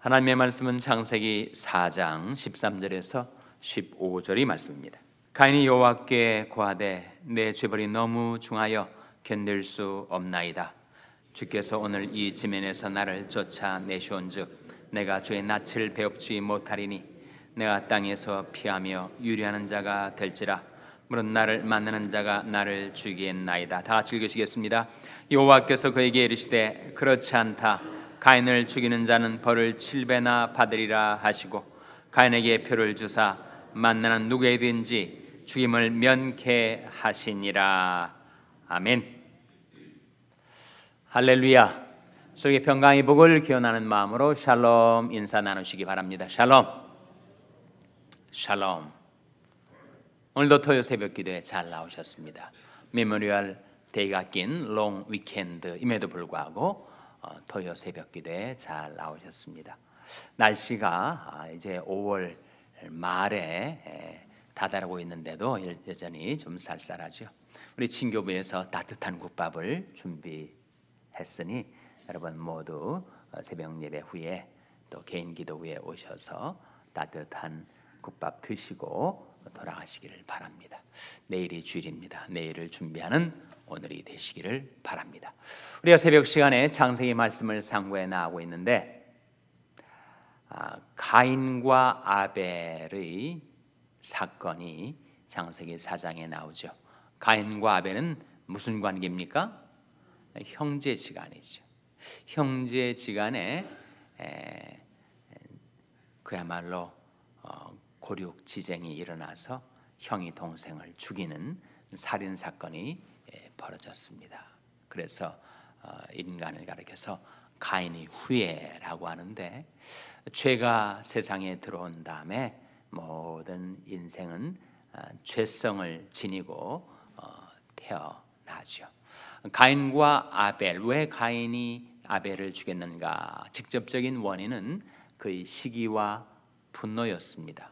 하나님의 말씀은 창세기 4장 13절에서 15절의 말씀입니다. 가인이 여호와께 고하되 내 죄벌이 너무 중하여 견딜 수 없나이다. 주께서 오늘 이 지면에서 나를 쫓아내시온즉 내가 주의 낯을 배웁지 못하리니 내가 땅에서 피하며 유리하는 자가 될지라. 물론 나를 만나는 자가 나를 죽이겠나이다. 다 같이 읽으시겠습니다. 여호와께서 그에게 이르시되 그렇지 않다. 가인을 죽이는 자는 벌을 7배나 받으리라 하시고 가인에게 표를 주사 만나는 누구에든지 죽임을 면케하시니라. 아멘. 할렐루야. 속에 평강의 복을 기원하는 마음으로 샬롬 인사 나누시기 바랍니다. 샬롬. 샬롬. 오늘도 토요 새벽 기도에 잘 나오셨습니다. 메모리얼 데이가 낀 롱 위켄드임에도 불구하고 토요 새벽 기도에 잘 나오셨습니다. 날씨가 이제 5월 말에 다다르고 있는데도 여전히 좀 쌀쌀하죠. 우리 친교부에서 따뜻한 국밥을 준비했으니 여러분 모두 새벽 예배 후에 또 개인 기도 후에 오셔서 따뜻한 국밥 드시고 돌아가시기를 바랍니다. 내일이 주일입니다. 내일을 준비하는 오늘이 되시기를 바랍니다. 우리가 새벽 시간에 창세기 말씀을 상고해 나가고 있는데 가인과 아벨의 사건이 창세기 4장에 나오죠. 가인과 아벨은 무슨 관계입니까? 형제지간이죠. 형제지간에 그야말로 고륙지쟁이 일어나서 형이 동생을 죽이는 살인 사건이 벌어졌습니다. 그래서 인간을 가리켜서 가인의 후예라고 하는데, 죄가 세상에 들어온 다음에 모든 인생은 죄성을 지니고 태어나죠. 가인과 아벨, 왜 가인이 아벨을 죽였는가? 직접적인 원인은 그의 시기와 분노였습니다.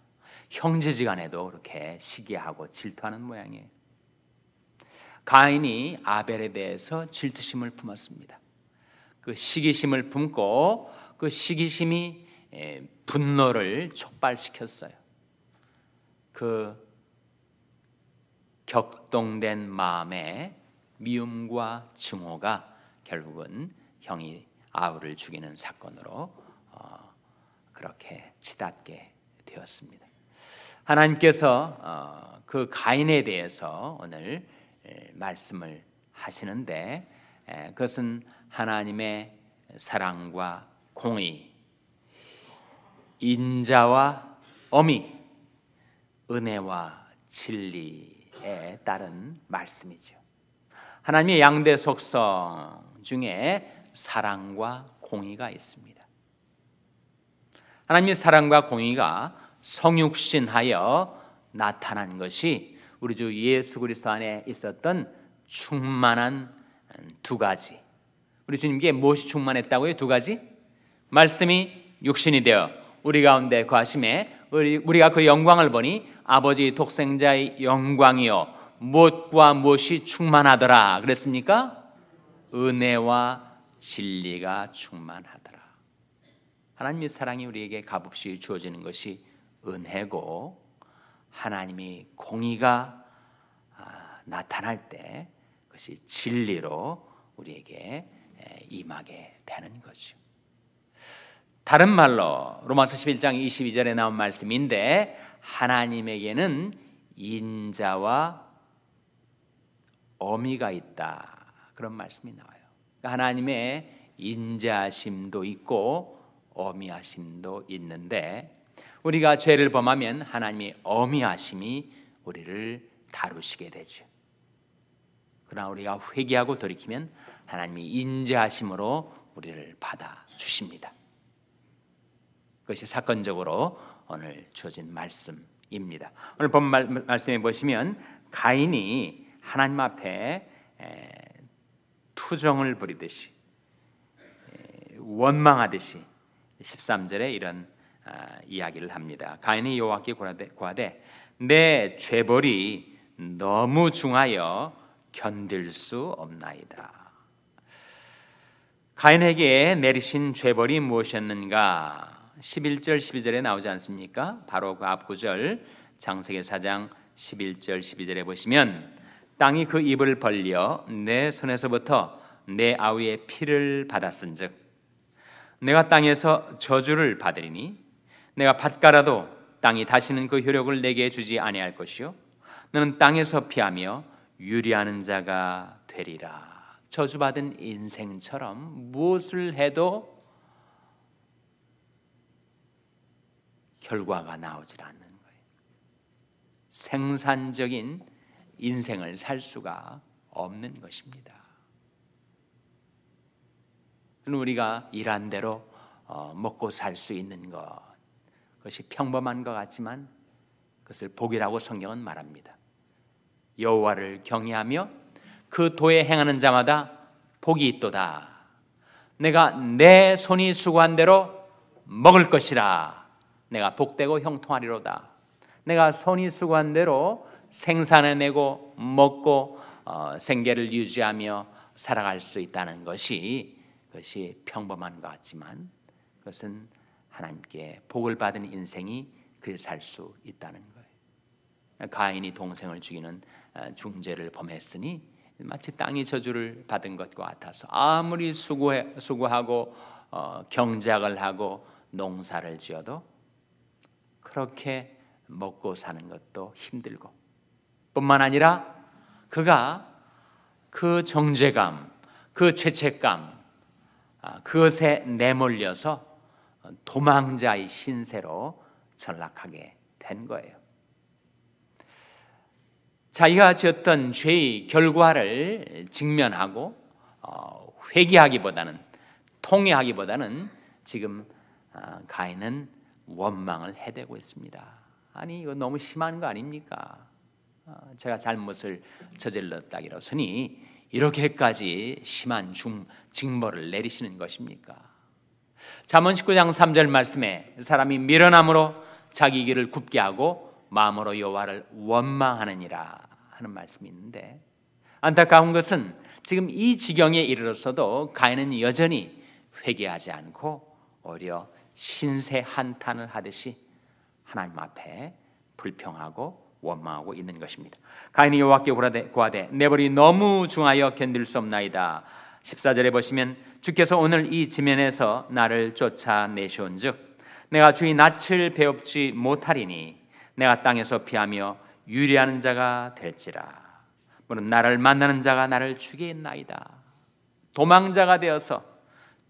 형제지간에도 그렇게 시기하고 질투하는 모양이에요. 가인이 아벨에 대해서 질투심을 품었습니다. 그 시기심을 품고 그 시기심이 분노를 촉발시켰어요. 그 격동된 마음에 미움과 증오가 결국은 형이 아우를 죽이는 사건으로 그렇게 치닫게 되었습니다. 하나님께서 그 가인에 대해서 오늘 말씀을 하시는데, 그것은 하나님의 사랑과 공의, 인자와 어미, 은혜와 진리에 따른 말씀이죠. 하나님의 양대 속성 중에 사랑과 공의가 있습니다. 하나님의 사랑과 공의가 성육신하여 나타난 것이 우리 주 예수 그리스도 안에 있었던 충만한 두 가지. 우리 주님께 무엇이 충만했다고요? 두 가지? 말씀이 육신이 되어 우리 가운데 거하심에 우리가 그 영광을 보니 아버지 독생자의 영광이요 무엇과 무엇이 충만하더라 그랬습니까? 은혜와 진리가 충만하더라. 하나님의 사랑이 우리에게 값없이 주어지는 것이 은혜고, 하나님의 공의가 나타날 때 그것이 진리로 우리에게 임하게 되는 거죠. 다른 말로 로마서 11장 22절에 나온 말씀인데, 하나님에게는 인자와 어미가 있다, 그런 말씀이 나와요. 그러니까 하나님의 인자심도 있고 어미하심도 있는데, 우리가 죄를 범하면 하나님의 어미하심이 우리를 다루시게 되죠. 그러나 우리가 회개하고 돌이키면 하나님이 인자하심으로 우리를 받아주십니다. 그것이 사건적으로 오늘 주어진 말씀입니다. 오늘 본 말씀에 보시면 가인이 하나님 앞에 투정을 부리듯이 원망하듯이 13절에 이런 이야기를 합니다. 가인이 여호와께 고하되 내 죄벌이 너무 중하여 견딜 수 없나이다. 가인에게 내리신 죄벌이 무엇이었는가? 11절 12절에 나오지 않습니까? 바로 그 앞구절 창세기 4장 11절 12절에 보시면 땅이 그 입을 벌려 내 손에서부터 내 아우의 피를 받았은즉 내가 땅에서 저주를 받으리니 내가 밭가라도 땅이 다시는 그 효력을 내게 주지 아니할 것이요 너는 땅에서 피하며 유리하는 자가 되리라. 저주받은 인생처럼 무엇을 해도 결과가 나오질 않는 거예요. 생산적인 인생을 살 수가 없는 것입니다. 우리가 일한 대로 먹고 살 수 있는 것, 그것이 평범한 것 같지만 그것을 복이라고 성경은 말합니다. 여호와를 경외하며 그 도에 행하는 자마다 복이 있도다. 내가 내 손이 수고한 대로 먹을 것이라. 내가 복되고 형통하리로다. 내가 손이 수고한 대로 생산해내고 먹고 생계를 유지하며 살아갈 수 있다는 것이 평범한 것 같지만 그것은 하나님께 복을 받은 인생이 그렇게 살 수 있다는 거예요. 가인이 동생을 죽이는 중죄를 범했으니 마치 땅이 저주를 받은 것과 같아서 아무리 수고하고 경작을 하고 농사를 지어도 그렇게 먹고 사는 것도 힘들고 뿐만 아니라 그가 그 정죄감, 그 죄책감 그것에 내몰려서 도망자의 신세로 전락하게 된 거예요. 자기가 지었던 죄의 결과를 직면하고 회개하기보다는 통회하기보다는 지금 가인은 원망을 해대고 있습니다. 아니 이거 너무 심한 거 아닙니까? 제가 잘못을 저질렀다기로서니 이렇게까지 심한 징벌을 내리시는 것입니까? 잠언 19장 3절 말씀에 사람이 미련함으로 자기 길을 굽게 하고 마음으로 여호와를 원망하느니라 하는 말씀이 있는데 안타까운 것은 지금 이 지경에 이르렀어도 가인은 여전히 회개하지 않고 오히려 신세 한탄을 하듯이 하나님 앞에 불평하고 원망하고 있는 것입니다. 가인이 여호와께 고하되 내 벌이 너무 중하여 견딜 수 없나이다. 14절에 보시면 주께서 오늘 이 지면에서 나를 쫓아내시온즉 내가 주의 낯을 배웁지 못하리니 내가 땅에서 피하며 유리하는 자가 될지라. 물론 나를 만나는 자가 나를 죽이나이다. 도망자가 되어서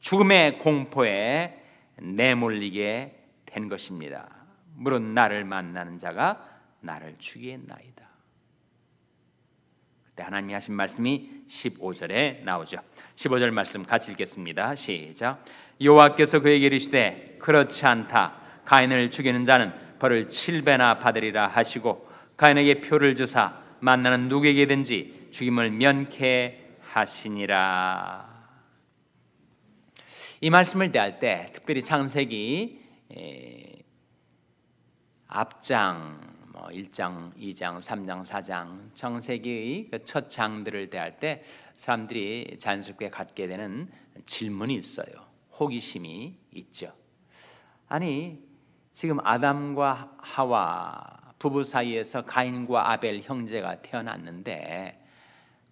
죽음의 공포에 내몰리게 된 것입니다. 물론 나를 만나는 자가 나를 죽이나이다. 그때 하나님이 하신 말씀이 15절에 나오죠. 15절 말씀 같이 읽겠습니다. 시작. 여호와께서 그에게 이르시되 그렇지 않다. 가인을 죽이는 자는 벌을 7배나 받으리라 하시고 가인에게 표를 주사 만나는 누구에게든지 죽임을 면케 하시니라. 이 말씀을 대할 때 특별히 창세기 앞장 1장, 2장, 3장, 4장 창세기의 첫 장들을 대할 때 사람들이 자연스럽게 갖게 되는 질문이 있어요. 호기심이 있죠. 아니 지금 아담과 하와 부부 사이에서 가인과 아벨 형제가 태어났는데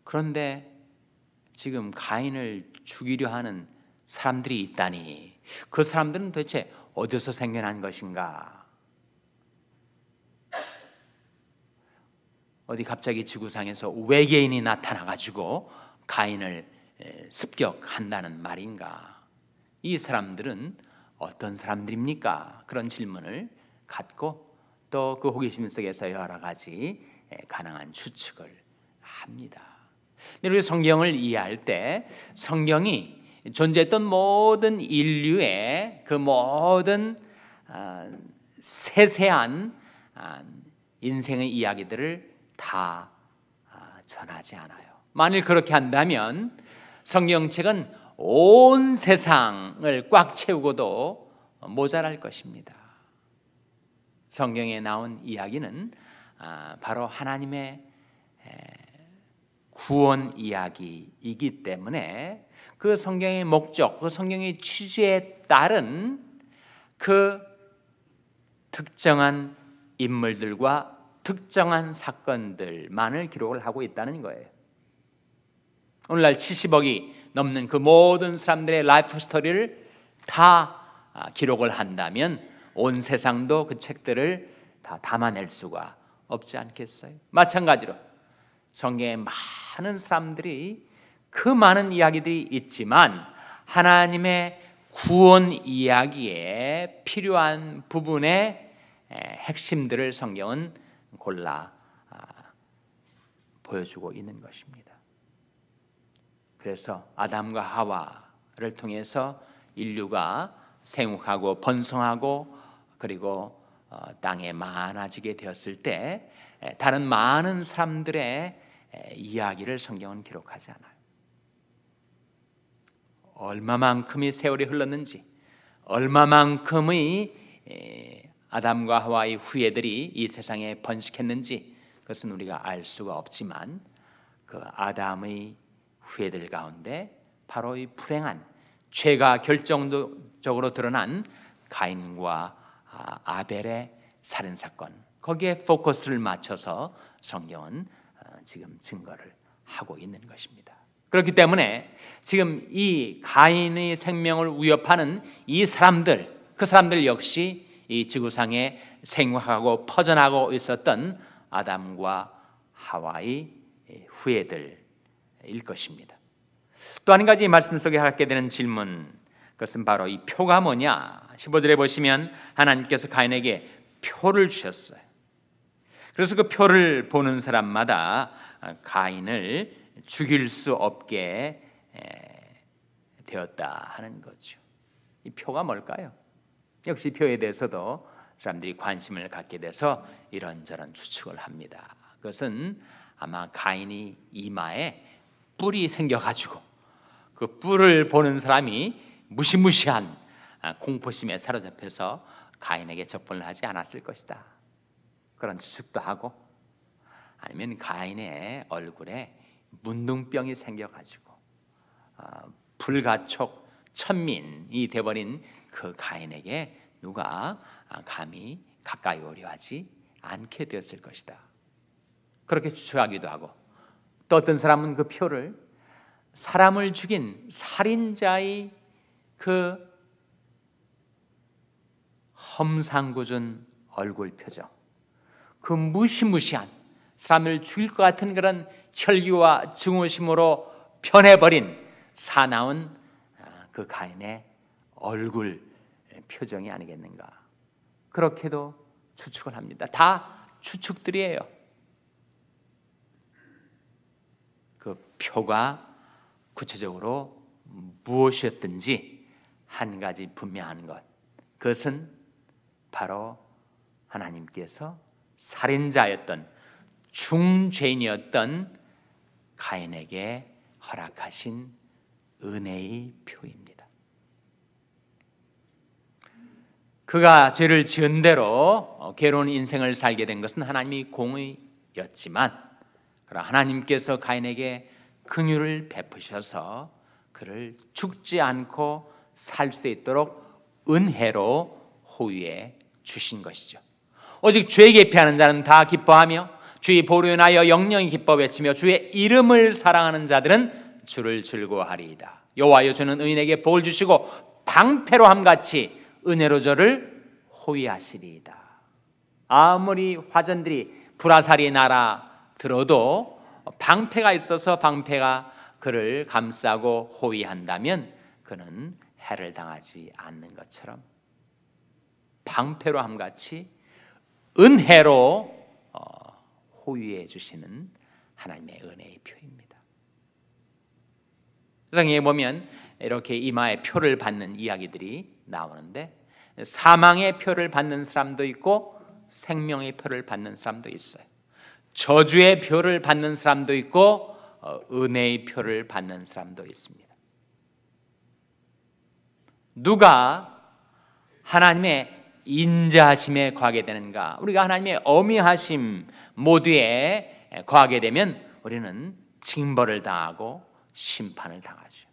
그런데 지금 가인을 죽이려 하는 사람들이 있다니 그 사람들은 도대체 어디서 생겨난 것인가? 어디 갑자기 지구상에서 외계인이 나타나가지고 가인을 습격한다는 말인가? 이 사람들은 어떤 사람들입니까? 그런 질문을 갖고 또 그 호기심 속에서 여러 가지 가능한 추측을 합니다. 우리 성경을 이해할 때 성경이 존재했던 모든 인류의 그 모든 세세한 인생의 이야기들을 다 전하지 않아요. 만일 그렇게 한다면 성경책은 온 세상을 꽉 채우고도 모자랄 것입니다. 성경에 나온 이야기는 바로 하나님의 구원 이야기이기 때문에 그 성경의 목적, 그 성경의 취지에 따른 그 특정한 인물들과 특정한 사건들만을 기록을 하고 있다는 거예요. 오늘날 70억이 넘는 그 모든 사람들의 라이프 스토리를 다 기록을 한다면 온 세상도 그 책들을 다 담아낼 수가 없지 않겠어요? 마찬가지로 성경에 많은 사람들이 그 많은 이야기들이 있지만 하나님의 구원 이야기에 필요한 부분의 핵심들을 성경은 골라 보여주고 있는 것입니다. 그래서 아담과 하와를 통해서 인류가 생육하고 번성하고 그리고 땅에 많아지게 되었을 때 다른 많은 사람들의 이야기를 성경은 기록하지 않아요. 얼마만큼의 세월이 흘렀는지, 얼마만큼의 아담과 하와의 후예들이 이 세상에 번식했는지 그것은 우리가 알 수가 없지만 그 아담의 후예들 가운데 바로 이 불행한 죄가 결정적으로 드러난 가인과 아벨의 살인사건, 거기에 포커스를 맞춰서 성경은 지금 증거를 하고 있는 것입니다. 그렇기 때문에 지금 이 가인의 생명을 위협하는 이 사람들, 그 사람들 역시 이 지구상에 생활하고 퍼져나가고 있었던 아담과 하와의 후예들일 것입니다. 또 한 가지 말씀 속에 갖게 되는 질문, 그것은 바로 이 표가 뭐냐? 15절에 보시면 하나님께서 가인에게 표를 주셨어요. 그래서 그 표를 보는 사람마다 가인을 죽일 수 없게 되었다 하는 거죠. 이 표가 뭘까요? 역시 표에 대해서도 사람들이 관심을 갖게 돼서 이런저런 추측을 합니다. 그것은 아마 가인이 이마에 뿔이 생겨가지고 그 뿔을 보는 사람이 무시무시한 공포심에 사로잡혀서 가인에게 접근을 하지 않았을 것이다, 그런 추측도 하고, 아니면 가인의 얼굴에 문둥병이 생겨가지고 불가촉 천민이 돼버린 그 가인에게 누가 감히 가까이 오려 하지 않게 되었을 것이다, 그렇게 추측하기도 하고, 또 어떤 사람은 그 표를 사람을 죽인 살인자의 그 험상궂은 얼굴 표정, 그 무시무시한 사람을 죽일 것 같은 그런 혈기와 증오심으로 변해버린 사나운 그 가인의 얼굴 표정이 아니겠는가, 그렇게도 추측을 합니다. 다 추측들이에요. 그 표가 구체적으로 무엇이었든지 한 가지 분명한 것, 그것은 바로 하나님께서 살인자였던 중죄인이었던 가인에게 허락하신 은혜의 표입니다. 그가 죄를 지은 대로 괴로운 인생을 살게 된 것은 하나님의 공의였지만, 그러나 하나님께서 가인에게 긍휼을 베푸셔서 그를 죽지 않고 살 수 있도록 은혜로 호위해 주신 것이죠. 오직 죄에게 피하는 자는 다 기뻐하며 주의 보루에 인하여 영영이 기뻐 외치며 주의 이름을 사랑하는 자들은 주를 즐거워하리이다. 여호와여, 주는 의인에게 복을 주시고 방패로 함같이 은혜로 저를 호위하시리이다. 아무리 화전들이 불화살이 날아 들어도 방패가 있어서 방패가 그를 감싸고 호위한다면 그는 해를 당하지 않는 것처럼 방패로 함같이 은혜로 호위해 주시는 하나님의 은혜의 표입니다. 세상에 보면 이렇게 이마에 표를 받는 이야기들이 나오는데, 사망의 표를 받는 사람도 있고 생명의 표를 받는 사람도 있어요. 저주의 표를 받는 사람도 있고 은혜의 표를 받는 사람도 있습니다. 누가 하나님의 인자하심에 거하게 되는가? 우리가 하나님의 어미하심 모두에 거하게 되면 우리는 징벌을 당하고 심판을 당하죠.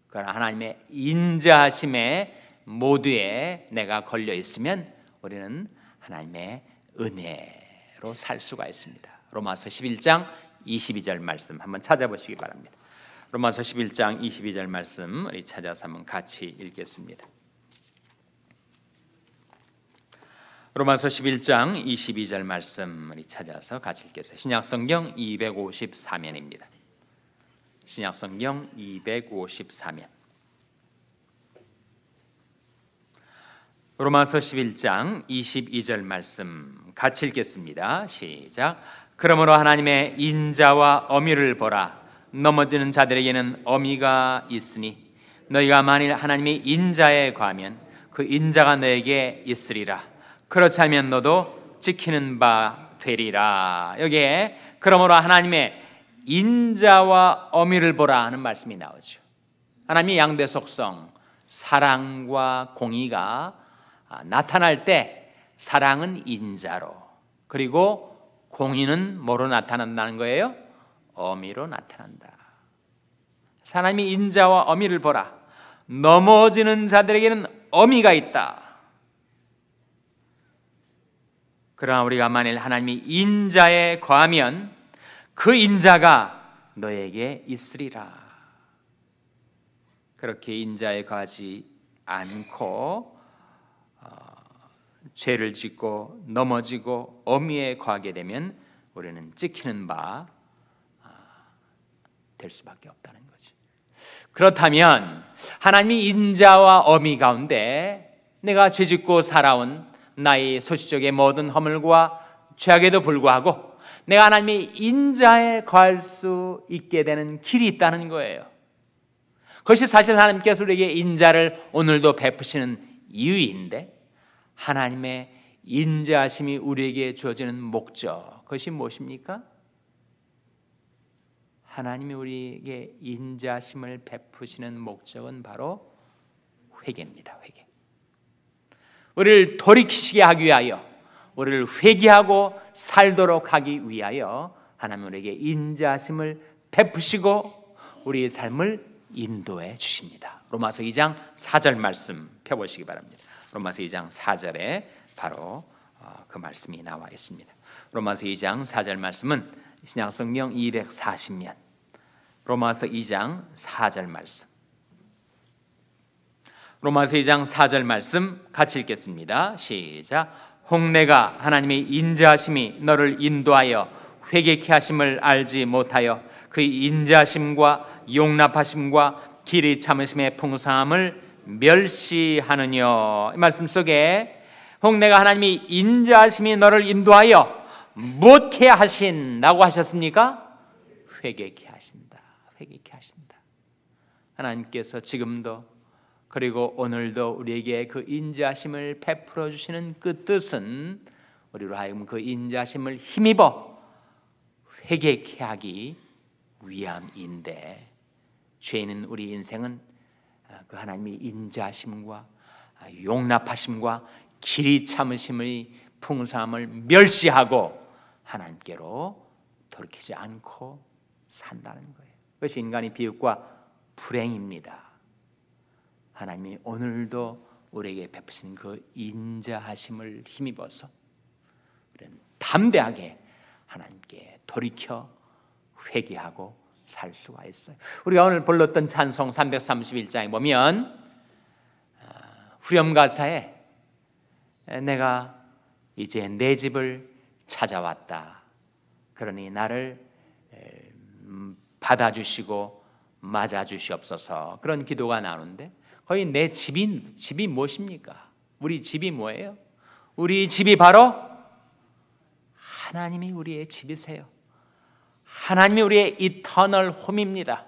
그러나 하나님의 인자하심에 모두에 내가 걸려 있으면 우리는 하나님의 은혜로 살 수가 있습니다. 로마서 11장 22절 말씀 한번 찾아보시기 바랍니다. 로마서 11장 22절 말씀 우리 찾아서 한번 같이 읽겠습니다. 로마서 11장 22절 말씀 우리 찾아서 같이 읽겠습니다. 신약성경 254면입니다. 신약성경 254면. 로마서 11장 22절 말씀 같이 읽겠습니다. 시작. 그러므로 하나님의 인자와 어미를 보라. 넘어지는 자들에게는 어미가 있으니 너희가 만일 하나님의 인자에 과하면 그 인자가 너에게 있으리라. 그렇지 않으면 너도 지키는 바 되리라. 여기에 그러므로 하나님의 인자와 어미를 보라 하는 말씀이 나오죠. 하나님의 양대 속성 사랑과 공의가 나타날 때 사랑은 인자로, 그리고 공의는 뭐로 나타난다는 거예요? 어미로 나타난다. 하나님의 인자와 어미를 보라. 넘어지는 자들에게는 어미가 있다. 그러나 우리가 만일 하나님이 인자에 거하면 그 인자가 너에게 있으리라. 그렇게 인자에 거하지 않고 죄를 짓고 넘어지고 어미에 거하게 되면 우리는 찍히는 바 될 수밖에 없다는 거지. 그렇다면 하나님이 인자와 어미 가운데 내가 죄짓고 살아온 나의 소시적의 모든 허물과 죄악에도 불구하고 내가 하나님의 인자에 거할 수 있게 되는 길이 있다는 거예요. 그것이 사실 하나님께서 우리에게 인자를 오늘도 베푸시는 이유인데, 하나님의 인자하심이 우리에게 주어지는 목적, 그것이 무엇입니까? 하나님이 우리에게 인자하심을 베푸시는 목적은 바로 회개입니다. 회개. 우리를 돌이키시게 하기 위하여, 우리를 회개하고 살도록 하기 위하여 하나님 우리에게 인자하심을 베푸시고 우리의 삶을 인도해 주십니다. 로마서 2장 4절 말씀 펴보시기 바랍니다. 로마서 2장 4절에 바로 그 말씀이 나와 있습니다. 로마서 2장 4절 말씀은 신약성경 240면 로마서 2장 4절 말씀. 로마서 2장 4절 말씀 같이 읽겠습니다. 시작. 홍내가 하나님의 인자하심이 너를 인도하여 회개케 하심을 알지 못하여 그의 인자하심과 용납하심과 길이 참으심의 풍성함을 멸시하느뇨. 이 말씀 속에 홍내가 하나님이 인자하심이 너를 인도하여 무엇케 하신다고 하셨습니까? 회개케 하신다. 회개케 하신다. 하나님께서 지금도 그리고 오늘도 우리에게 그 인자하심을 베풀어 주시는 그 뜻은 우리로 하여금 그 인자하심을 힘입어 회개케 하기 위함인데, 죄인은 우리 인생은 그 하나님의 인자하심과 용납하심과 길이 참으심의 풍성함을 멸시하고 하나님께로 돌이키지 않고 산다는 거예요. 그것이 인간의 비극과 불행입니다. 하나님이 오늘도 우리에게 베푸신 그 인자하심을 힘입어서 우리는 담대하게 하나님께 돌이켜 회개하고 살 수가 있어요. 우리가 오늘 불렀던 찬송 331장에 보면 후렴가사에 내가 이제 내 집을 찾아왔다. 그러니 나를 받아주시고 맞아주시옵소서. 그런 기도가 나오는데, 거의 내 집이 무엇입니까? 우리 집이 뭐예요? 우리 집이 바로 하나님이 우리의 집이세요. 하나님이 우리의 이터널 홈입니다.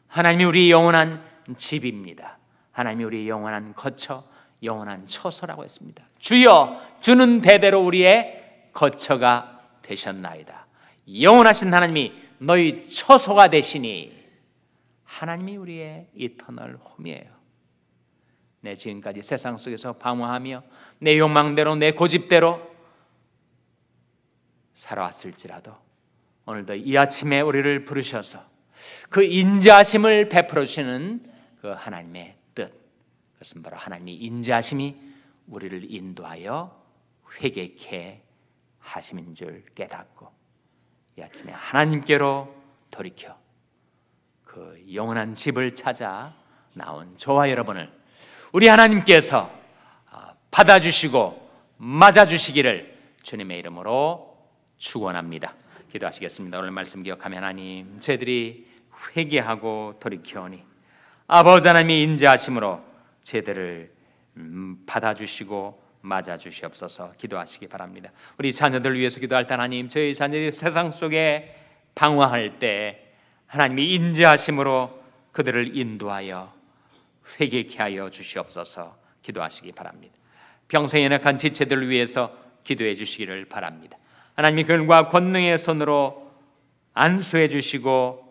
하나님이 우리의 영원한 집입니다. 하나님이 우리의 영원한 거처, 영원한 처소라고 했습니다. 주여, 주는 대대로 우리의 거처가 되셨나이다. 영원하신 하나님이 너희 처소가 되시니 하나님이 우리의 이터널 홈이에요. 내 지금까지 세상 속에서 방황하며 내 욕망대로 내 고집대로 살아왔을지라도 오늘도 이 아침에 우리를 부르셔서 그 인자하심을 베풀어 주시는 그 하나님의 뜻, 그것은 바로 하나님의 인자하심이 우리를 인도하여 회개케 하심인 줄 깨닫고 이 아침에 하나님께로 돌이켜 그 영원한 집을 찾아 나온 저와 여러분을 우리 하나님께서 받아주시고 맞아주시기를 주님의 이름으로 축원합니다. 기도하시겠습니다. 오늘 말씀 기억하며 하나님, 저희들이 회개하고 돌이켜오니 아버지 하나님의 인자하심으로 저희들을 받아주시고 맞아주시옵소서. 기도하시기 바랍니다. 우리 자녀들 위해서 기도할 때 하나님, 저희 자녀들이 세상 속에 방황할 때 하나님이 인자하심으로 그들을 인도하여 회개케 하여 주시옵소서. 기도하시기 바랍니다. 평생에 연약한 지체들을 위해서 기도해 주시기를 바랍니다. 하나님이 그들과 권능의 손으로 안수해 주시고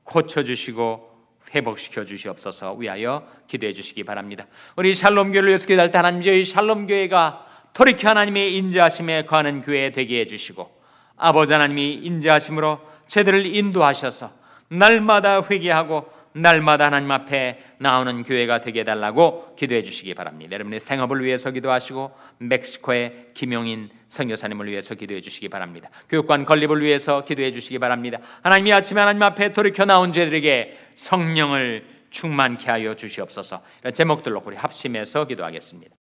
고쳐주시고 회복시켜 주시옵소서 위하여 기도해 주시기 바랍니다. 우리 샬롬교회를 위해서 기도할 때 하나님, 저희 샬롬교회가 돌이켜 하나님의 인자하심에 거하는 교회 되게 해주시고 아버지 하나님이 인자하심으로 저희들을 인도하셔서 날마다 회개하고 날마다 하나님 앞에 나오는 교회가 되게 해달라고 기도해 주시기 바랍니다. 여러분의 생업을 위해서 기도하시고 멕시코의 김용인 선교사님을 위해서 기도해 주시기 바랍니다. 교육관 건립을 위해서 기도해 주시기 바랍니다. 하나님이 아침에 하나님 앞에 돌이켜 나온 저희들에게 성령을 충만케 하여 주시옵소서. 이런 제목들로 우리 합심해서 기도하겠습니다.